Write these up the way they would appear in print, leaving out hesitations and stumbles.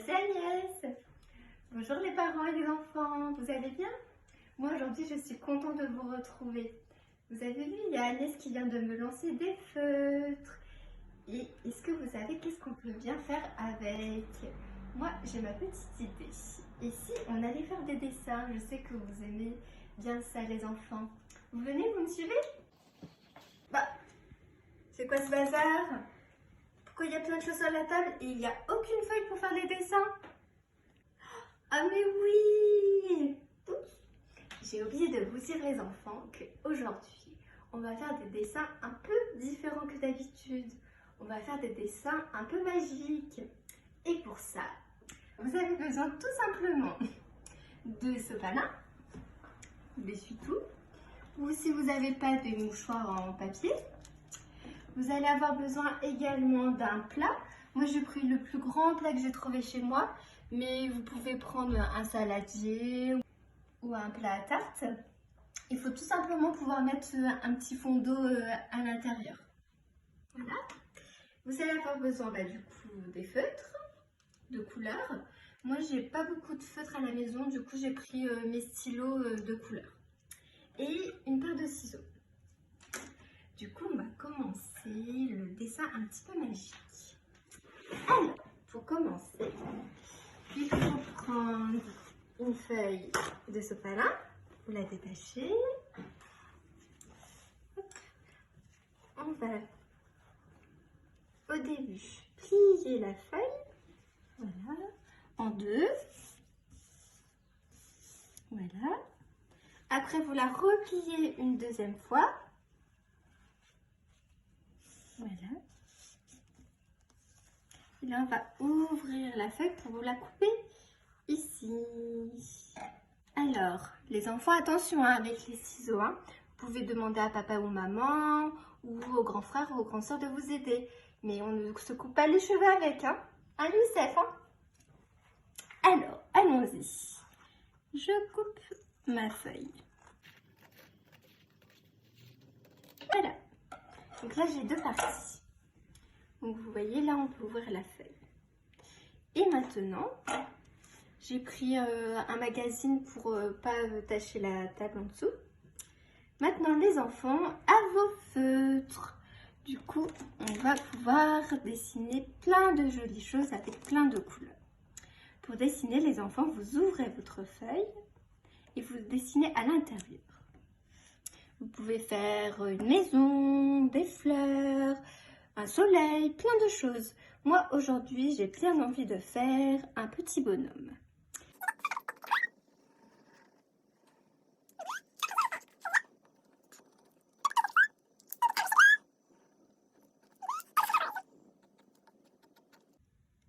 c'est Agnès. Bonjour les parents et les enfants, vous allez bien? Moi aujourd'hui je suis contente de vous retrouver. Vous avez vu, il y a Agnès qui vient de me lancer des feutres. Et est-ce que vous savez qu'est-ce qu'on peut bien faire avec? Moi j'ai ma petite idée. Et si on allait faire des dessins? Je sais que vous aimez bien ça les enfants. Vous venez, vous me suivez? Bah, c'est quoi ce bazar? Pourquoi il y a plein de choses sur la table et il n'y a aucune feuille pour faire les dessins? Ah mais oui! Oups. J'ai oublié de vous dire les enfants qu'aujourd'hui, on va faire des dessins un peu différents que d'habitude. On va faire des dessins un peu magiques. Et pour ça, vous avez besoin tout simplement de sopalin, d'essuie-tout, ou si vous n'avez pas de mouchoirs en papier, vous allez avoir besoin également d'un plat. Moi, j'ai pris le plus grand plat que j'ai trouvé chez moi, mais vous pouvez prendre un saladier ou un plat à tarte. Il faut tout simplement pouvoir mettre un petit fond d'eau à l'intérieur. Voilà. Vous allez avoir besoin du coup des feutres de couleur. Moi, j'ai pas beaucoup de feutres à la maison, du coup, j'ai pris mes stylos de couleur. Et une paire de ciseaux. Du coup, on va commencer le dessin un petit peu magique. Alors, pour commencer, il faut prendre une feuille de sopalin, vous la détachez. On va au début plier la feuille, voilà, en deux. Voilà. Après, vous la repliez une deuxième fois. Voilà. Et là, on va ouvrir la feuille pour vous la couper ici. Alors, les enfants, attention avec les ciseaux. Vous pouvez demander à papa ou maman ou aux grands frères ou aux grandes soeurs de vous aider. Mais on ne se coupe pas les cheveux avec. Hein, Youssef. Alors, allons-y. Je coupe ma feuille. Voilà. Donc là, j'ai deux parties. Donc vous voyez, là, on peut ouvrir la feuille. Et maintenant, j'ai pris un magazine pour pas tacher la table en dessous. Maintenant, les enfants, à vos feutres. Du coup, on va pouvoir dessiner plein de jolies choses avec plein de couleurs. Pour dessiner, les enfants, vous ouvrez votre feuille et vous dessinez à l'intérieur. Vous pouvez faire une maison, des fleurs, un soleil, plein de choses. Moi, aujourd'hui, j'ai bien envie de faire un petit bonhomme.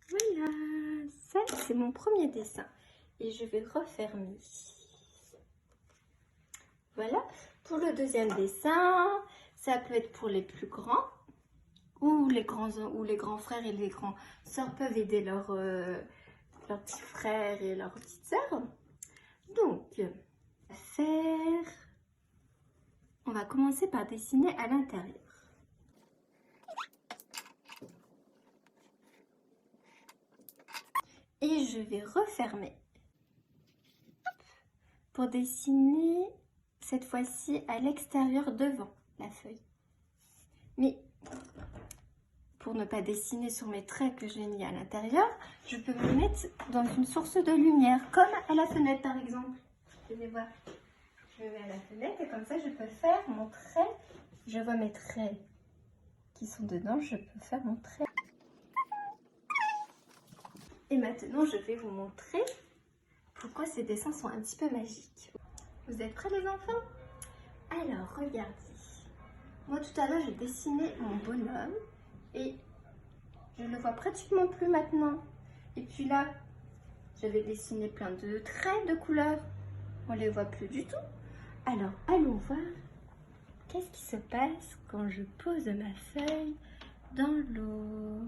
Voilà, ça, c'est mon premier dessin. Et je vais refermer. Voilà. Pour le deuxième dessin, ça peut être pour les plus grands. Ou les grands frères et les grands sœurs peuvent aider leurs petits frères et leurs petites sœurs. Donc, on va commencer par dessiner à l'intérieur. Et je vais refermer pour dessiner cette fois-ci à l'extérieur devant la feuille. Mais pour ne pas dessiner sur mes traits que j'ai mis à l'intérieur, je peux me mettre dans une source de lumière, comme à la fenêtre par exemple. Vous allez voir, je me mets à la fenêtre et comme ça je peux faire mon trait. Je vois mes traits qui sont dedans, je peux faire mon trait. Et maintenant je vais vous montrer pourquoi ces dessins sont un petit peu magiques. Vous êtes prêts les enfants? Alors regardez, moi tout à l'heure j'ai dessiné mon bonhomme. Et je ne le vois pratiquement plus maintenant. Et puis là, j'avais dessiné plein de traits de couleurs. On ne les voit plus du tout. Alors, allons voir qu'est-ce qui se passe quand je pose ma feuille dans l'eau.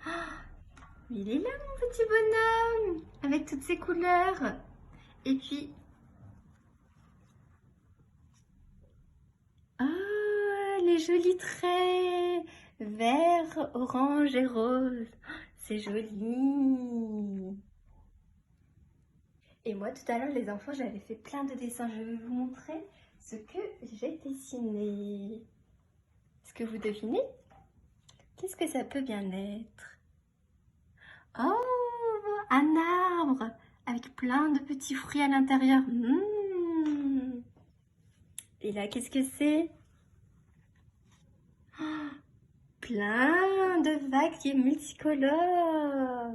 Oh, il est là mon petit bonhomme, avec toutes ses couleurs. Et puis, oh, les jolis traits. Vert, orange et rose. C'est joli. Et moi, tout à l'heure, les enfants, j'avais fait plein de dessins. Je vais vous montrer ce que j'ai dessiné. Est-ce que vous devinez? Qu'est-ce que ça peut bien être? Oh, un arbre avec plein de petits fruits à l'intérieur. Et là, qu'est-ce que c'est? Oh, plein de vagues multicolores.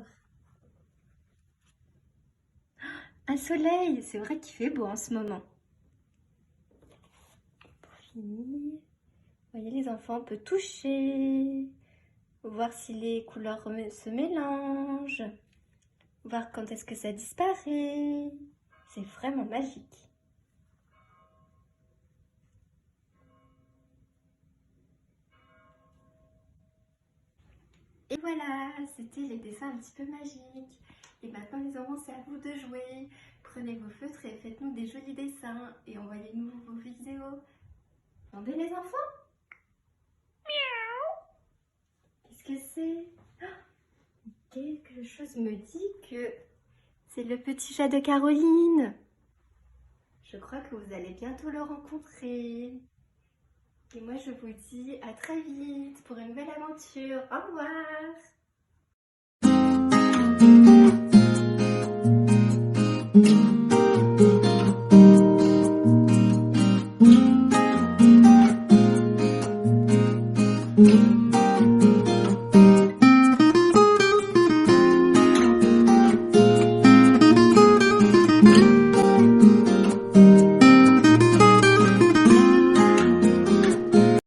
Un soleil, c'est vrai qu'il fait beau en ce moment. Pour finir, vous voyez les enfants, on peut toucher, voir si les couleurs se mélangent, voir quand est-ce que ça disparaît. C'est vraiment magique. Et voilà, c'était les dessins un petit peu magiques. Et maintenant les enfants, c'est à vous de jouer. Prenez vos feutres et faites-nous des jolis dessins et envoyez-nous vos vidéos. Entendez les enfants? Miaou! Qu'est-ce que c'est? Oh, quelque chose me dit que c'est le petit chat de Caroline. Je crois que vous allez bientôt le rencontrer. Et moi, je vous dis à très vite pour une nouvelle aventure. Au revoir!